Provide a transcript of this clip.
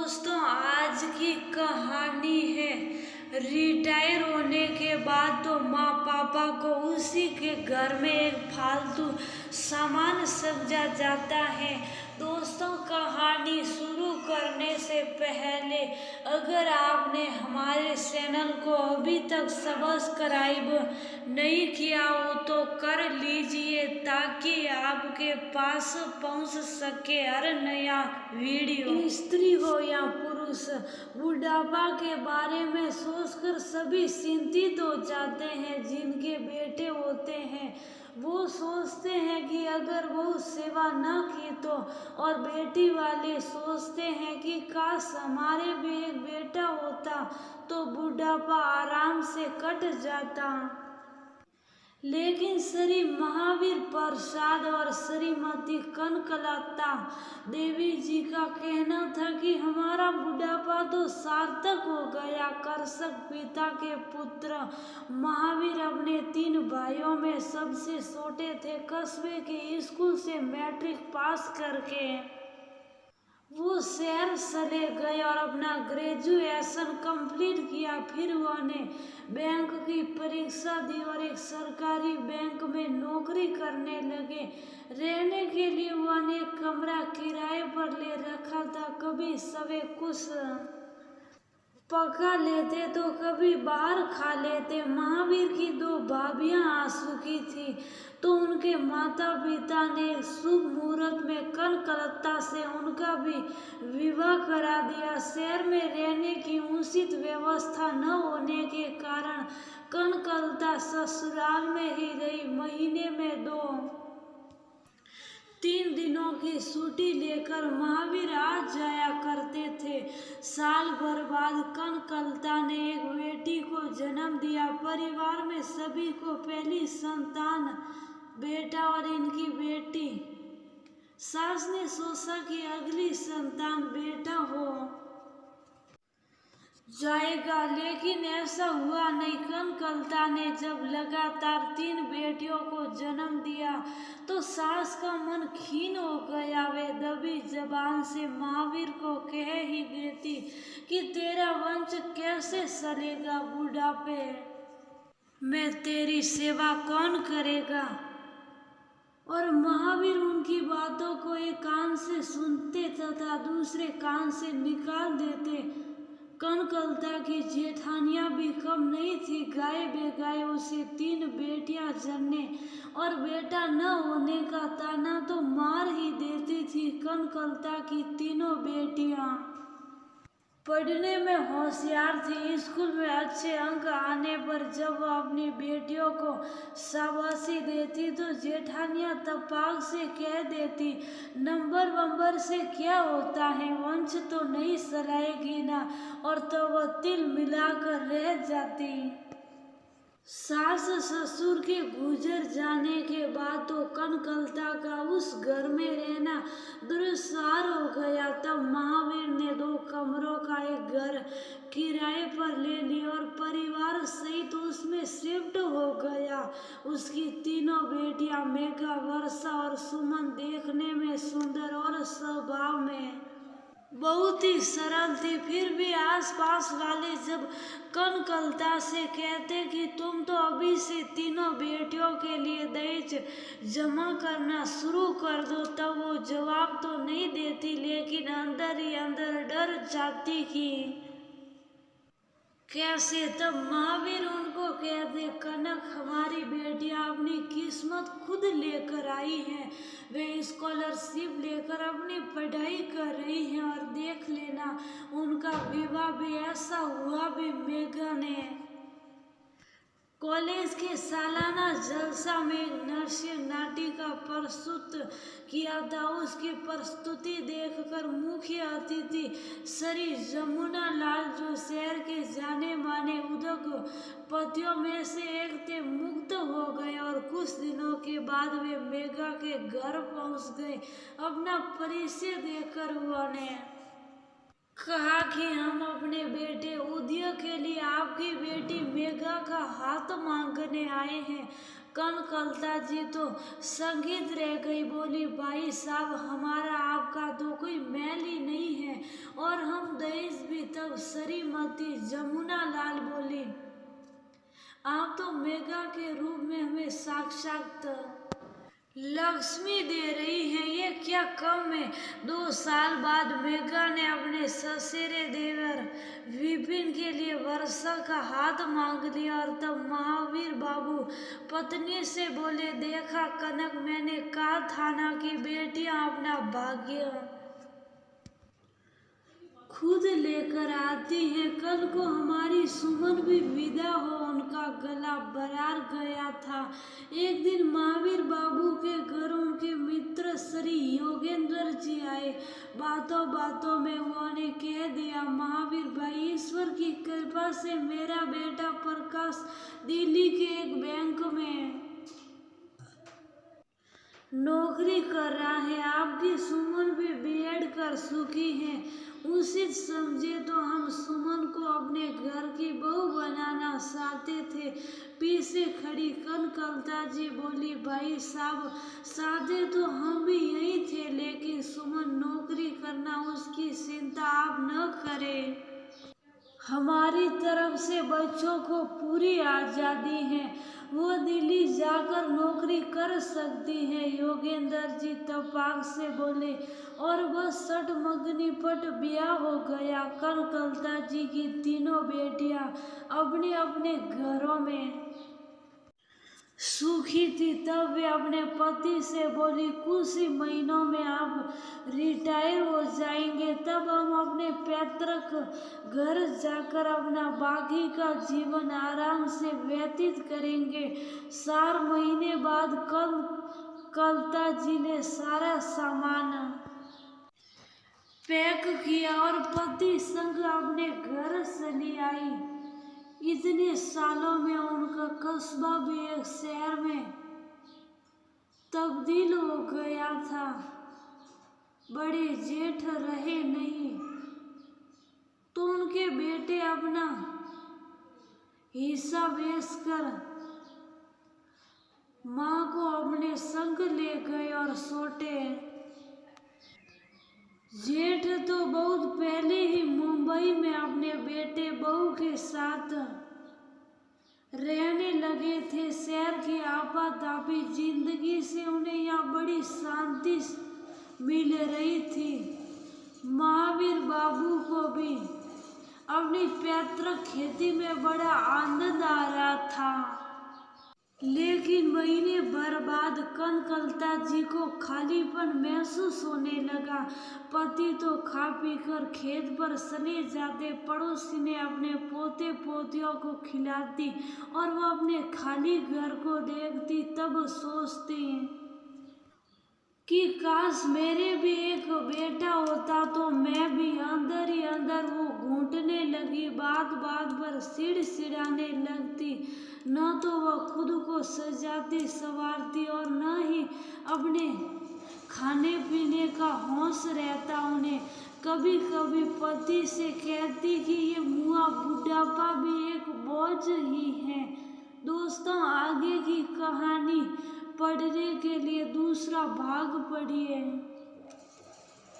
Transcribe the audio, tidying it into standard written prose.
दोस्तों, आज की कहानी है रिटायर होने के बाद तो माँ पापा को उसी के घर में एक फालतू सामान समझा जाता है। दोस्तों, कहानी शुरू करने से पहले अगर आपने हमारे चैनल को अभी तक सब्सक्राइब नहीं किया हो तो कर लीजिए ताकि आपके पास पहुंच सके हर नया वीडियो। स्त्री हो या पुरुष, बुढ़ापा के बारे में सोचकर सभी चिंतित हो जाते हैं। जिनके बेटे होते हैं वो सोचते हैं कि अगर वो सेवा न की तो, और बेटी वाले सोचते हैं कि काश हमारे भी एक बेटा होता तो बुढ़ापा आराम से कट जाता। लेकिन श्री महावीर प्रसाद और श्रीमती कनकलता देवी जी का कहना था कि हमारा बुढ़ापा तो सार्थक हो गया। कृषक पिता के पुत्र महावीर अपने 3 भाइयों में सबसे छोटे थे। कस्बे के स्कूल से मैट्रिक पास करके वो शहर चले गए और अपना ग्रेजुएशन कंप्लीट किया। फिर उन्होंने बैंक की परीक्षा दी और एक सरकारी बैंक में नौकरी करने लगे। रहने के लिए उन्होंने एक कमरा किराए पर ले रखा था। कभी सवे कुछ पका लेते तो कभी बाहर खा लेते। महावीर की 2 भाभियां आ चुकी थी तो उनके माता पिता ने शुभ मुहूर्त में कनकलता से उनका भी विवाह करा दिया। शहर में रहने की उचित व्यवस्था न होने के कारण कनकलता ससुराल में ही रही। महीने में 2-3 दिनों की छुट्टी लेकर महावीर आ जाया करते थे। साल भर बाद कनकलता ने एक बेटी को जन्म दिया। परिवार में सभी को पहली संतान बेटा और इनकी बेटी। सास ने सोचा कि अगली संतान बेटा हो जाएगा, लेकिन ऐसा हुआ नहीं। कनकलता ने जब लगातार 3 बेटियों को जन्म दिया तो सास का मन खीन हो गया। वे दबी जबान से महावीर को कह ही देती कि तेरा वंश कैसे चलेगा, बुढ़ापे में तेरी सेवा कौन करेगा। और महावीर उनकी बातों को एक कान से सुनते तथा दूसरे कान से निकाल देते। कनकलता की जेठानियां भी कम नहीं थी। गाय बेगाए उसे 3 बेटियां जन्ने और बेटा न होने का ताना तो मार ही देती थी। कनकलता की तीनों बेटियां पढ़ने में होशियार थी। स्कूल में अच्छे अंक आने पर जब वह अपनी बेटियों को शाबाशी देती तो जेठानियां तपाक से कह देती, नंबर से क्या होता है, वंश तो नहीं चलाएगी ना। और तो वह तिल मिलाकर रह जाती। सास ससुर के गुजर जाने के बाद तो कनकलता का उस घर में रहना दुर्सार हो गया। तब महावीर ने 2 कमरों का एक घर किराए पर ले लिया और परिवार सहित उसमें शिफ्ट हो गया। उसकी तीनों बेटियां मेघा, वर्षा और सुमन देखने में सुंदर और स्वभाव में बहुत ही सरल थी। फिर भी आसपास वाले जब कनकलता से कहते कि तुम तो अभी से तीनों बेटियों के लिए दहेज जमा करना शुरू कर दो, तब वो जवाब तो नहीं देती, लेकिन अंदर ही अंदर डर जाती कि कैसे। तब महावीर उनको कहते, कनक, हमारी बेटियां अपनी किस्मत खुद लेकर आई हैं। वे स्कॉलरशिप लेकर अपनी पढ़ाई कर रही हैं और देख लेना उनका विवाह भी ऐसा हुआ भी। मेघा ने कॉलेज के सालाना जलसा में एक नृत्य नाटिका प्रस्तुत किया था। उसकी प्रस्तुति देखकर मुख्य अतिथि श्री जमुना लाल, जो शहर के जाने माने उद्योगपतियों में से एक थे, मुग्ध हो गए और कुछ दिनों के बाद वे मेघा के घर पहुंच गए। अपना परिचय देकर उन्होंने कहा कि हम अपने बेटे उदय के लिए आपकी बेटी मेघा का हाथ मांगने आए हैं। कनकलता जी तो संगीत रह गई, बोली, भाई साहब, हमारा आपका तो कोई मेल ही नहीं है और हम तब श्रीमती जमुना लाल बोली, आप तो मेघा के रूप में हमें साक्षात लक्ष्मी दे रही हैं, ये क्या कम है। 2 साल बाद मेघा ने अपने ससुरे देवर विपिन के लिए वर्षा का हाथ मांग लिया और तब महावीर बाबू पत्नी से बोले, देखा कनक, मैंने कहा था ना कि बेटियां अपना भाग्य खुद लेकर आती हैं। कल को हमारी सुमन भी विदा हो, उनका गला बरार गया था। एक दिन महावीर बाबू के घर उनके मित्र श्री योगेंद्र जी आए। बातों बातों में उन्होंने कह दिया, महावीर भाई, ईश्वर की कृपा से मेरा बेटा प्रकाश दिल्ली के एक बैंक में नौकरी कर रहा है। आपकी सुमन भी बीएड कर चुकी है। उचित समझे तो हम सुमन को अपने घर की बहू बनाना चाहते थे। पीछे खड़ी कनकलता जी बोली, भाई साहब, चाहते तो हम भी यही थे, लेकिन सुमन नौकरी करना, उसकी चिंता आप न करें। हमारी तरफ से बच्चों को पूरी आज़ादी है, वो दिल्ली जाकर नौकरी कर सकती है। योगेंद्र जी तपाक से बोले और बस सट मगनी पट ब्याह हो गया। कनकलता जी की तीनों बेटियां अपने अपने घरों में सुखी थी। तब वे अपने पति से बोली, कुछ ही महीनों में आप रिटायर हो जाएंगे, तब हम अपने पैतृक घर जाकर अपना बाकी का जीवन आराम से व्यतीत करेंगे। 4 महीने बाद कलता जी ने सारा सामान पैक किया और पति संग अपने घर चली आई। इतने सालों में उनका कस्बा भी एक शहर में तब्दील हो गया था। बड़े जेठ रहे नहीं तो उनके बेटे अपना हिस्सा बेचकर माँ को अपने संग ले गए और छोटे जेठ तो बहुत पहले ही मुंबई में अपने बेटे बहू के साथ रहने लगे थे। शहर की आपाधापी जिंदगी से उन्हें यहाँ बड़ी शांति मिल रही थी। महावीर बाबू को भी अपनी पैतृक खेती में बड़ा आनंद आ रहा था। लेकिन महीने भर बाद कनकलता जी को खालीपन महसूस होने लगा। पति तो खा पी कर खेत पर चले जाते, पड़ोसी ने अपने पोते पोतियों को खिलाती और वो अपने खाली घर को देखती। तब सोचती कि काश मेरे भी एक बेटा होता तो मैं भी। अंदर ही अंदर वो घूंटने लगी, बात बात पर चिड़चिड़ाने लगती। न तो वह खुद को सजाती संवारती और न ही अपने खाने पीने का होश रहता उन्हें। कभी कभी पति से कहती कि ये मुआ बुढ़ापा भी एक बोझ ही है। दोस्तों, आगे की कहानी पढ़ने के लिए दूसरा भाग पढ़िए।